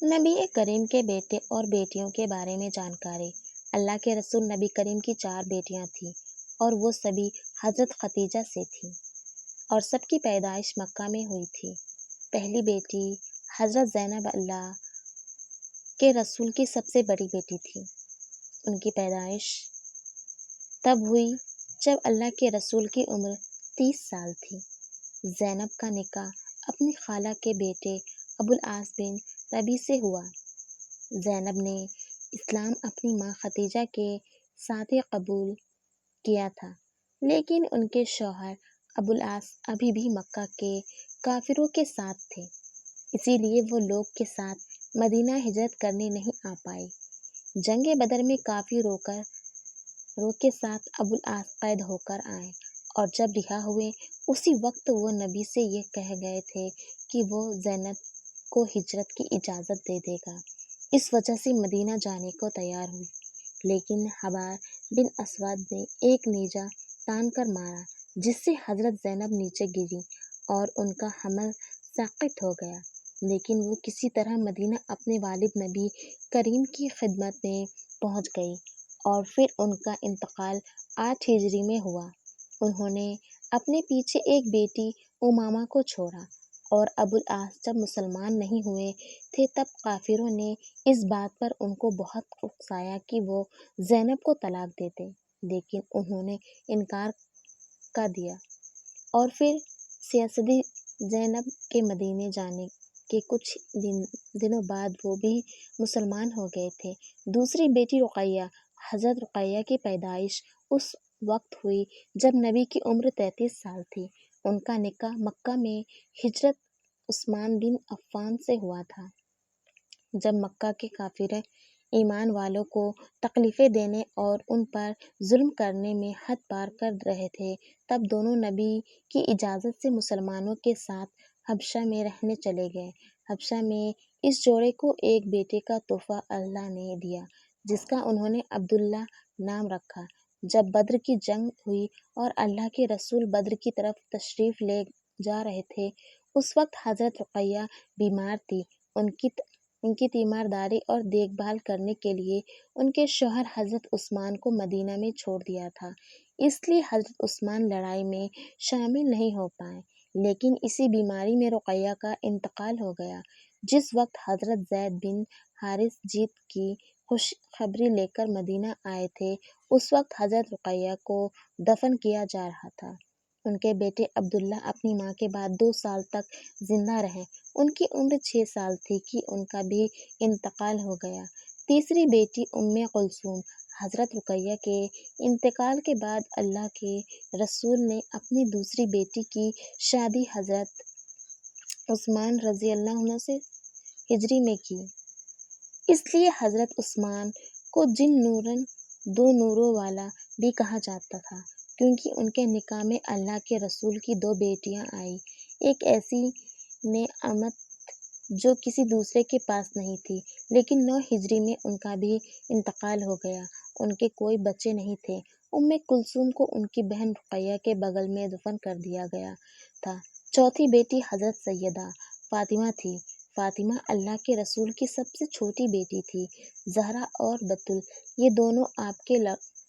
نبی کریم کے بیٹے اور بیٹیوں کے بارے میں جانکاری۔ اللہ کے رسول نبی کریم کی 4 بیٹیاں تھیں اور وہ سبھی حضرت خدیجہ سے تھیں اور سب کی پیدائش مکہ میں ہوئی تھی۔ پہلی بیٹی حضرت زینب اللہ کے رسول کی سب سے بڑی بیٹی تھی۔ ان کی پیدائش تب ہوئی جب اللہ کے رسول کی عمر 30 سال تھی۔ زینب کا نکاح اپنی خالہ کے بیٹے ابوالعاص بن ربیع سے ہوا۔ زینب نے اسلام اپنی ماں خدیجہ کے ساتھ ہی قبول کیا تھا، لیکن ان کے شوہر ابوالعاص ابھی بھی مکہ کے کافروں کے ساتھ تھے، اسی لیے وہ لوگ کے ساتھ مدینہ ہجرت کرنے نہیں آ پائے۔ جنگ بدر میں کافی رو کے ساتھ ابوالعاص قید ہو کر آئے اور جب رہا ہوئے اسی وقت وہ نبی سے یہ کہہ گئے تھے کہ وہ زینب کو ہجرت کی اجازت دے دے گا۔ اس وجہ سے مدینہ جانے کو تیار ہوئی، لیکن حبار بن اسود نے ایک نیزہ تان کر مارا جس سے حضرت زینب نیچے گری اور ان کا حمل ساقط ہو گیا، لیکن وہ کسی طرح مدینہ اپنے والد نبی کریم کی خدمت میں پہنچ گئی اور پھر ان کا انتقال 8 ہجری میں ہوا۔ انہوں نے اپنے پیچھے ایک بیٹی امامہ کو چھوڑا اور ابوالعاص جب مسلمان نہیں ہوئے تھے تب کافروں نے اس بات پر ان کو بہت اکسایا کہ وہ زینب کو طلاق دے دیں، لیکن انہوں نے انکار کا دیا اور پھر سیدہ زینب کے مدینے جانے کے کچھ دنوں بعد وہ بھی مسلمان ہو گئے تھے۔ دوسری بیٹی رقیہ، حضرت رقیہ کی پیدائش اس وقت ہوئی جب نبی کی عمر 33 سال تھی۔ ان کا نکاح مکہ میں ہجرت عثمان بن عفان سے ہوا تھا۔ جب مکہ کے کافر ایمان والوں کو تکلیفیں دینے اور ان پر ظلم کرنے میں حد پار کر رہے تھے، تب دونوں نبی کی اجازت سے مسلمانوں کے ساتھ حبشہ میں رہنے چلے گئے۔ حبشہ میں اس جوڑے کو ایک بیٹے کا تحفہ اللہ نے دیا جس کا انہوں نے عبداللہ نام رکھا۔ جب بدر کی جنگ ہوئی اور اللہ کے رسول بدر کی طرف تشریف لے جا رہے تھے، اس وقت حضرت رقیہ بیمار تھی۔ ان کی تیمارداری اور دیکھ بھال کرنے کے لیے ان کے شوہر حضرت عثمان کو مدینہ میں چھوڑ دیا تھا، اس لیے حضرت عثمان لڑائی میں شامل نہیں ہو پائے، لیکن اسی بیماری میں رقیہ کا انتقال ہو گیا۔ جس وقت حضرت زید بن حارث جیت کی خوشخبری لے کر مدینہ آئے تھے، اس وقت حضرت رقیہ کو دفن کیا جا رہا تھا۔ ان کے بیٹے عبداللہ اپنی ماں کے بعد 2 سال تک زندہ رہے۔ ان کی عمر 6 سال تھی کہ ان کا بھی انتقال ہو گیا۔ تیسری بیٹی ام کلثوم، حضرت رقیہ کے انتقال کے بعد اللہ کے رسول نے اپنی دوسری بیٹی کی شادی حضرت عثمان رضی اللہ عنہ سے ہجری میں کی۔ اس لیے حضرت عثمان کو ذی نورین 2 نوروں والا بھی کہا جاتا تھا، کیونکہ ان کے نکاح میں اللہ کے رسول کی 2 بیٹیاں آئیں، ایک ایسی نعمت جو کسی دوسرے کے پاس نہیں تھی، لیکن 9 ہجری میں ان کا بھی انتقال ہو گیا۔ ان کے کوئی بچے نہیں تھے۔ ام کلثوم کو ان کی بہن رقیہ کے بغل میں دفن کر دیا گیا تھا۔ چوتھی بیٹی حضرت سیدہ فاطمہ تھی۔ فاطمہ اللہ کے رسول کی سب سے چھوٹی بیٹی تھی۔ زہرا اور بتول یہ دونوں آپ کے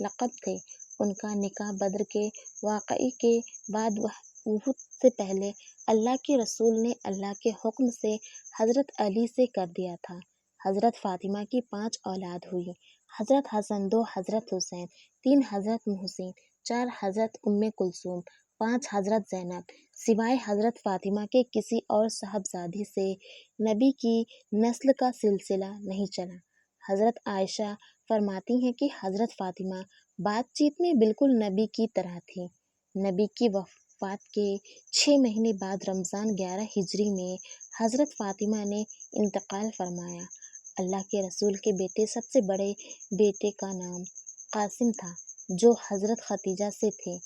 لقب تھے۔ ان کا نکاح بدر کے واقعے کے بعد احد سے پہلے اللہ کے رسول نے اللہ کے حکم سے حضرت علی سے کر دیا تھا۔ حضرت فاطمہ کی 5 اولاد ہوئی: حضرت حسن، 2 حضرت حسین، 3 حضرت محسن، 4 حضرت ام کلثوم، 5 حضرت زینب۔ سوائے حضرت فاطمہ کے کسی اور صاحبزادی سے نبی کی نسل کا سلسلہ نہیں چلا۔ حضرت عائشہ فرماتی ہیں کہ حضرت فاطمہ بات چیت میں بالکل نبی کی طرح تھی۔ نبی کی وفات کے 6 مہینے بعد رمضان 11 ہجری میں حضرت فاطمہ نے انتقال فرمایا۔ اللہ کے رسول کے بیٹے سب سے بڑے بیٹے کا نام قاسم تھا، جو حضرت خدیجہ سے تھے۔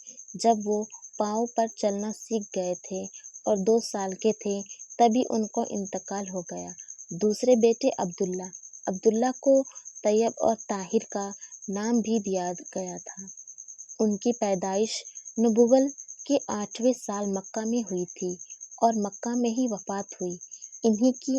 جب وہ پاؤں پر چلنا سیکھ گئے تھے اور 2 سال کے تھے تبھی ان کو انتقال ہو گیا۔ دوسرے بیٹے عبداللہ کو طیب اور طاہر کا نام بھی دیا گیا تھا۔ ان کی پیدائش نبوت کے 8ویں سال مکہ میں ہوئی تھی اور مکہ میں ہی وفات ہوئی۔ انہی کی